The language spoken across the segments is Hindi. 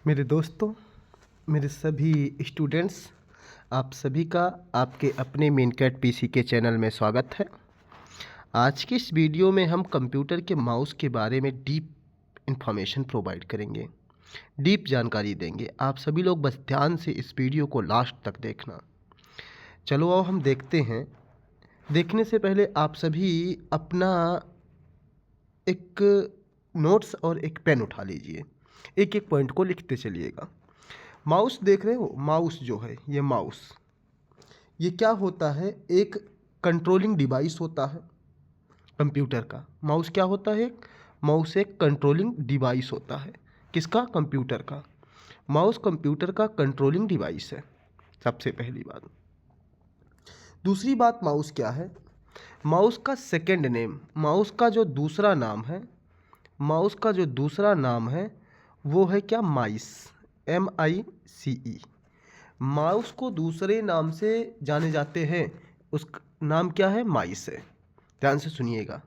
मेरे दोस्तों, मेरे सभी स्टूडेंट्स, आप सभी का आपके अपने मेनकैट पीसी के चैनल में स्वागत है। आज की इस वीडियो में हम कंप्यूटर के माउस के बारे में डीप इंफॉर्मेशन प्रोवाइड करेंगे, डीप जानकारी देंगे। आप सभी लोग बस ध्यान से इस वीडियो को लास्ट तक देखना। चलो आओ हम देखते हैं। देखने से पहले आप सभी अपना एक नोट्स और एक पेन उठा लीजिए, एक एक पॉइंट को लिखते चलिएगा। माउस देख रहे हो, माउस जो है ये माउस, ये क्या होता है? एक कंट्रोलिंग डिवाइस होता है कंप्यूटर का। माउस क्या होता है? माउस एक कंट्रोलिंग डिवाइस होता है। किसका? कंप्यूटर का। माउस कंप्यूटर का कंट्रोलिंग डिवाइस है, सबसे पहली बात। दूसरी बात, माउस क्या है? माउस का सेकंड नेम, माउस का जो दूसरा नाम है, माउस का जो दूसरा नाम है वो है क्या? माइस, MICE। माउस को दूसरे नाम से जाने जाते हैं, उस नाम क्या है? माइस है। ध्यान से सुनिएगा,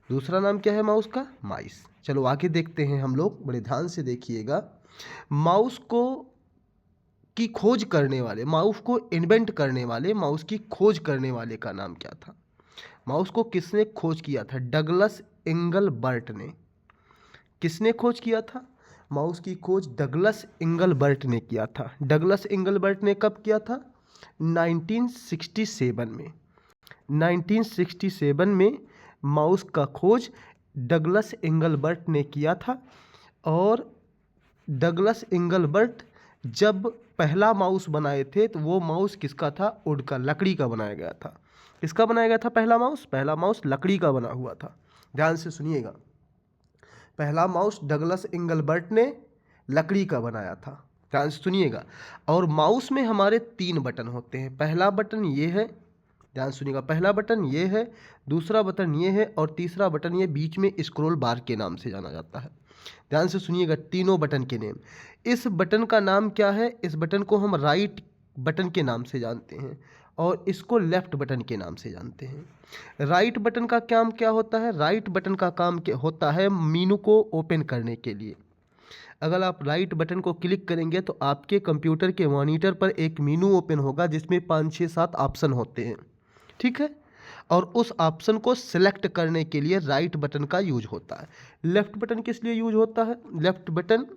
दूसरा नाम क्या है माउस का? माइस। चलो आगे देखते हैं हम लोग, बड़े ध्यान से देखिएगा। माउस को की खोज करने वाले, माउस को इन्वेंट करने वाले, माउस की खोज करने वाले का नाम क्या था? माउस को किसने खोज किया था? डगलस इंगलबर्ट ने। किसने खोज किया था? माउस की खोज डगलस इंगलबर्ट ने किया था। डगलस इंगलबर्ट ने कब किया था? 1967 में। 1967 में माउस का खोज डगलस इंगलबर्ट ने किया था। और डगलस इंगलबर्ट जब पहला माउस बनाए थे तो वो माउस किसका था? वुड का, लकड़ी का बनाया गया था। किसका बनाया गया था पहला माउस? पहला माउस लकड़ी का बना हुआ था। ध्यान से सुनिएगा, पहला माउस डगलस इंगलबर्ट ने लकड़ी का बनाया था। ध्यान से सुनिएगा। और माउस में हमारे 3 बटन होते हैं। पहला बटन ये है, ध्यान सुनिएगा, पहला बटन ये है, दूसरा बटन ये है, और तीसरा बटन ये बीच में स्क्रॉल बार के नाम से जाना जाता है। ध्यान से सुनिएगा, तीनों बटन के नेम। इस बटन का नाम क्या है? इस बटन को हम राइट बटन के नाम से जानते हैं और इसको लेफ्ट बटन के नाम से जानते हैं। राइट बटन का काम क्या होता है? राइट बटन का काम क्या होता है? मीनू को ओपन करने के लिए। अगर आप राइट बटन को क्लिक करेंगे तो आपके कंप्यूटर के मॉनिटर पर एक मीनू ओपन होगा जिसमें 5 6 7 ऑप्शन होते हैं, ठीक है? और उस ऑप्शन को सिलेक्ट करने के लिए राइट बटन का यूज होता है। लेफ्ट बटन किस लिए यूज होता है? लेफ्ट बटन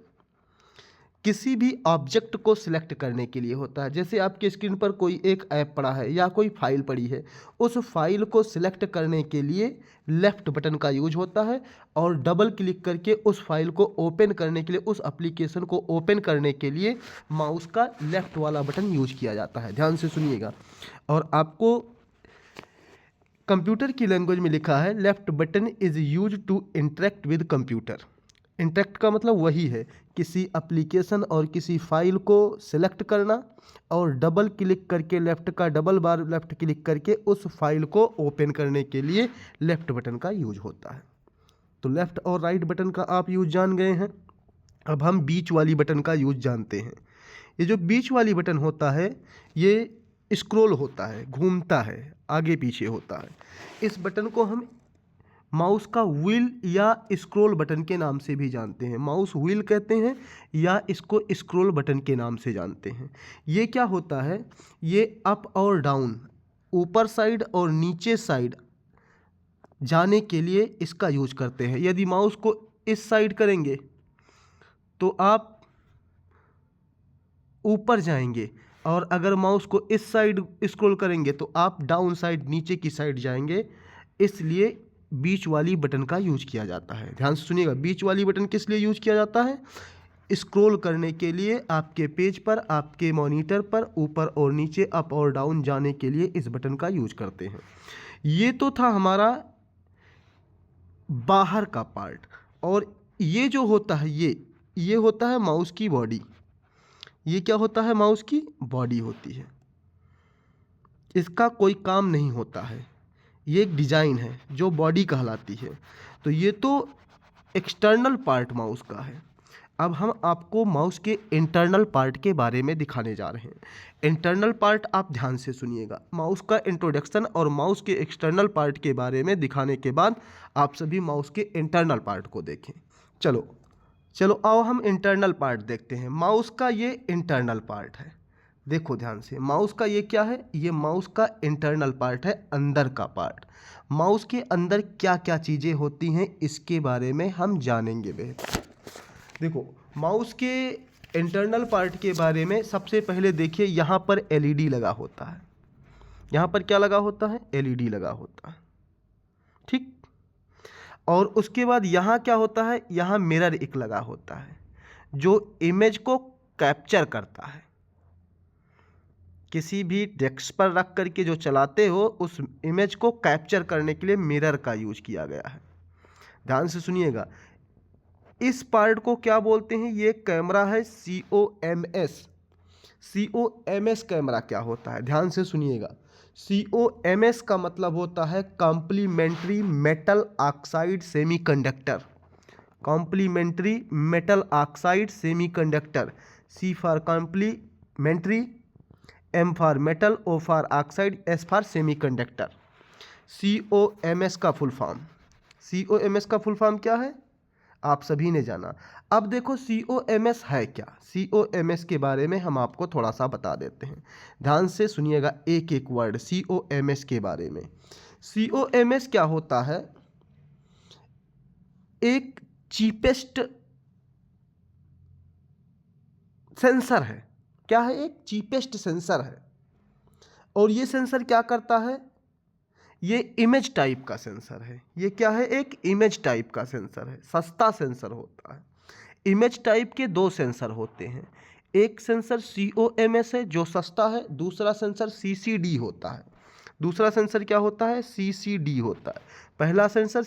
किसी भी ऑब्जेक्ट को सिलेक्ट करने के लिए होता है। जैसे आपके स्क्रीन पर कोई एक ऐप पड़ा है या कोई फाइल पड़ी है, उस फाइल को सिलेक्ट करने के लिए लेफ्ट बटन का यूज होता है। और डबल क्लिक करके उस फाइल को ओपन करने के लिए, उस एप्लीकेशन को ओपन करने के लिए माउस का लेफ्ट वाला बटन यूज किया जाता है। ध्यान से सुनिएगा। और आपको कंप्यूटर की लैंग्वेज में लिखा है left button is use to interact with computer. Interact का मतलब वही है, किसी एप्लीकेशन और किसी फाइल को सिलेक्ट करना और डबल क्लिक करके लेफ्ट का डबल बार लेफ्ट क्लिक करके उस फाइल को ओपन करने के लिए लेफ्ट बटन का यूज होता है। तो लेफ्ट और राइट बटन का आप यूज जान गए हैं। अब हम बीच वाली बटन का यूज जानते हैं। ये जो बीच वाली बटन होता है ये स्क्रॉल होता है, घूमता है, आगे पीछे होता है। इस बटन को हम माउस का व्हील या स्क्रॉल बटन के नाम से भी जानते हैं। माउस व्हील कहते हैं या इसको स्क्रॉल बटन के नाम से जानते हैं। ये क्या होता है? ये अप और डाउन, ऊपर साइड और नीचे साइड जाने के लिए इसका यूज करते हैं। यदि माउस को इस साइड करेंगे तो आप ऊपर जाएंगे, और अगर माउस को इस साइड स्क्रॉल करेंगे तो आप डाउन साइड, नीचे की साइड जाएंगे। इसलिए बीच वाली बटन का यूज किया जाता है। ध्यान से सुनिएगा, बीच वाली बटन किस लिए यूज किया जाता है? स्क्रॉल करने के लिए, आपके पेज पर, आपके मॉनिटर पर ऊपर और नीचे, अप और डाउन जाने के लिए इस बटन का यूज करते हैं। ये तो था हमारा बाहर का पार्ट। और ये जो होता है ये होता है माउस की बॉडी। ये क्या होता है? माउस की बॉडी होती है। इसका कोई काम नहीं होता है, ये एक डिज़ाइन है जो बॉडी कहलाती है। तो ये तो एक्सटर्नल पार्ट माउस का है। अब हम आपको माउस के इंटरनल पार्ट के बारे में दिखाने जा रहे हैं। इंटरनल पार्ट आप ध्यान से सुनिएगा। माउस का इंट्रोडक्शन और माउस के एक्सटर्नल पार्ट के बारे में दिखाने के बाद आप सभी माउस के इंटरनल पार्ट को देखें। चलो चलो आओ हम इंटरनल पार्ट देखते हैं। माउस का ये इंटरनल पार्ट है, देखो ध्यान से, माउस का ये क्या है, ये माउस का इंटरनल पार्ट है, अंदर का पार्ट। माउस के अंदर क्या क्या चीज़ें होती हैं इसके बारे में हम जानेंगे बेहतर। देखो माउस के इंटरनल पार्ट के बारे में सबसे पहले देखिए, यहाँ पर एलईडी लगा होता है। यहाँ पर क्या लगा होता है, एलईडी लगा होता है, ठीक। और उसके बाद यहाँ क्या होता है, यहाँ मिरर एक लगा होता है जो इमेज को कैप्चर करता है। किसी भी डेस्क पर रख करके जो चलाते हो उस इमेज को कैप्चर करने के लिए मिरर का यूज किया गया है। ध्यान से सुनिएगा, इस पार्ट को क्या बोलते हैं, ये कैमरा है COMS। COMS कैमरा क्या होता है, ध्यान से सुनिएगा। COMS का मतलब होता है complementary metal oxide semiconductor. Complementary metal oxide semiconductor. C for complementary, M for metal, O for oxide, S for semiconductor. COMS का फुल फॉर्म, COMS का फुल फॉर्म क्या है आप सभी ने जाना। अब देखो COMS है क्या, COMS के बारे में हम आपको थोड़ा सा बता देते हैं। ध्यान से सुनिएगा एक एक वर्ड COMS के बारे में। COMS क्या होता है, एक चीपेस्ट सेंसर है। क्या है, एक चीपेस्ट सेंसर है। और ये सेंसर क्या करता है, ये इमेज टाइप का सेंसर है। ये क्या है, एक इमेज टाइप का सेंसर है, सस्ता सेंसर होता है। इमेज टाइप के दो सेंसर होते हैं, एक सेंसर COMS है जो सस्ता है, दूसरा सेंसर CCD होता है। दूसरा सेंसर क्या होता है, CCD होता है। पहला सेंसर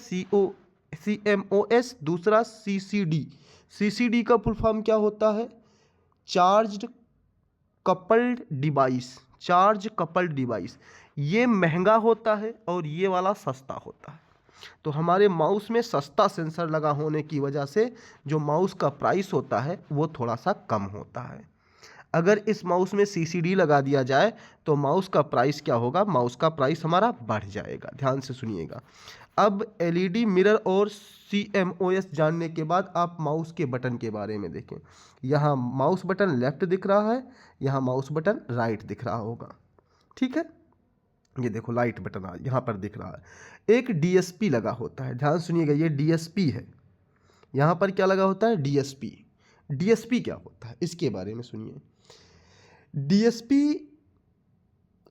CMOS, दूसरा CCD। CCD का फुल फॉर्म क्या होता है, charged coupled device. Charge coupled device, ये महंगा होता है और ये वाला सस्ता होता है। तो हमारे माउस में सस्ता सेंसर लगा होने की वजह से जो माउस का प्राइस होता है वो थोड़ा सा कम होता है। अगर इस माउस में CCD लगा दिया जाए तो माउस का प्राइस क्या होगा, माउस का प्राइस हमारा बढ़ जाएगा। ध्यान से सुनिएगा। अब LED मिरर और CMOS जानने के बाद आप माउस के बटन के बारे में देखें। यहाँ माउस बटन लेफ्ट दिख रहा है, यहाँ माउस बटन राइट दिख रहा होगा, ठीक है। ये देखो लाइट बटन यहाँ पर दिख रहा है। एक DSP लगा होता है, ध्यान सुनिएगा, ये DSP है। यहाँ पर क्या लगा होता है, DSP। DSP क्या होता है इसके बारे में सुनिए। DSP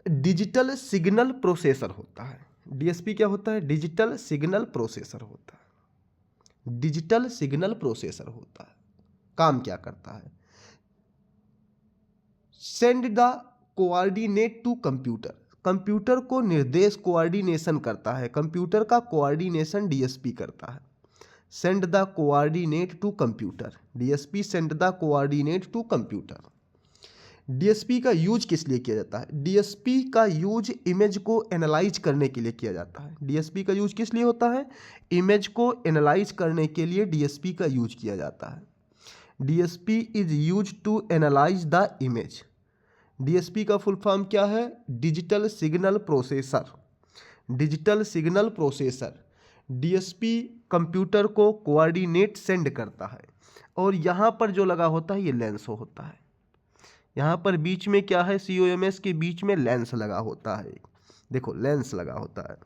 डिजिटल सिग्नल प्रोसेसर होता है। DSP क्या होता है, डिजिटल सिग्नल प्रोसेसर होता है। डिजिटल सिग्नल प्रोसेसर होता है। काम क्या करता है, send the coordinate to computer. Computer को निर्देश, कोऑर्डिनेशन करता है। कंप्यूटर का कोऑर्डिनेशन DSP करता है। Send the coordinate to computer, DSP send the coordinate to computer. DSP का यूज किस लिए किया जाता है, DSP का यूज इमेज को एनालाइज करने के लिए किया जाता है। DSP का यूज किस लिए होता है, इमेज को एनालाइज करने के लिए DSP का यूज किया जाता है। DSP is use to analyse the image. DSP का फुल फॉर्म क्या है, digital signal processor. Digital signal processor. DSP computer को कोऑर्डिनेट सेंड करता है। और यहाँ पर जो लगा होता है ये लेंस होता है। यहाँ पर बीच में क्या है, COMS के बीच में लेंस लगा होता है। देखो लेंस लगा होता है।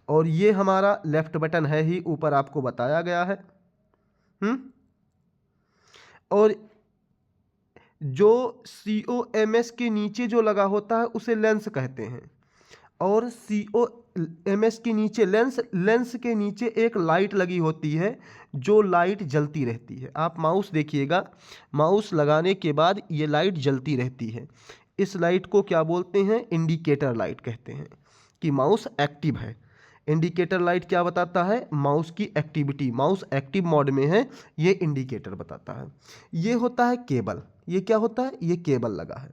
और ये हमारा लेफ्ट बटन है ही, ऊपर आपको बताया गया है। और जो COMS के नीचे जो लगा होता है उसे लेंस कहते हैं। और COMS के नीचे लेंस के नीचे एक लाइट लगी होती है जो लाइट जलती रहती है। आप माउस देखिएगा, माउस लगाने के बाद ये लाइट जलती रहती है। इस लाइट को क्या बोलते हैं, इंडिकेटर लाइट कहते हैं कि माउस एक्टिव है। इंडिकेटर लाइट क्या बताता है, माउस की एक्टिविटी, माउस एक्टिव मोड में है, ये इंडिकेटर बताता है। ये होता है केबल। ये क्या होता है, ये केबल लगा है।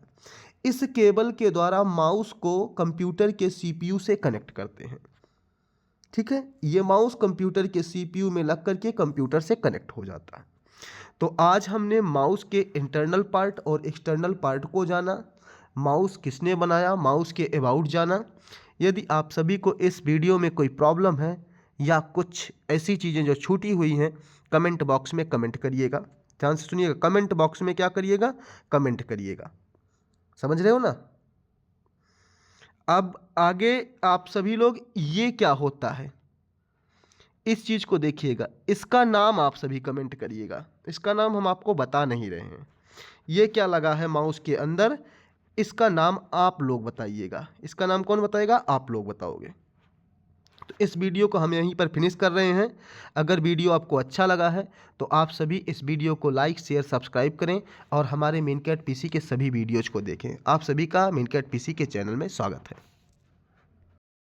इस केबल के द्वारा माउस को कंप्यूटर के CPU से कनेक्ट करते हैं, ठीक है। ये माउस कंप्यूटर के CPU में लग करके कंप्यूटर से कनेक्ट हो जाता है। तो आज हमने माउस के इंटरनल पार्ट और एक्सटर्नल पार्ट को जाना, माउस किसने बनाया, माउस के अबाउट जाना। यदि आप सभी को इस वीडियो में कोई प्रॉब्लम है या कुछ ऐसी चीज़ें जो छूटी हुई हैं, कमेंट बॉक्स में कमेंट करिएगा। ध्यान से सुनिएगा, कमेंट बॉक्स में क्या करिएगा, कमेंट करिएगा। समझ रहे हो ना। अब आगे आप सभी लोग ये क्या होता है इस चीज़ को देखिएगा, इसका नाम आप सभी कमेंट करिएगा। इसका नाम हम आपको बता नहीं रहे हैं। ये क्या लगा है माउस के अंदर, इसका नाम आप लोग बताइएगा। इसका नाम कौन बताएगा, आप लोग बताओगे। तो इस वीडियो को हम यहीं पर फिनिश कर रहे हैं। अगर वीडियो आपको अच्छा लगा है तो आप सभी इस वीडियो को लाइक शेयर सब्सक्राइब करें और हमारे मेनकैट पीसी के सभी वीडियोज़ को देखें। आप सभी का मेनकैट पीसी के चैनल में स्वागत है।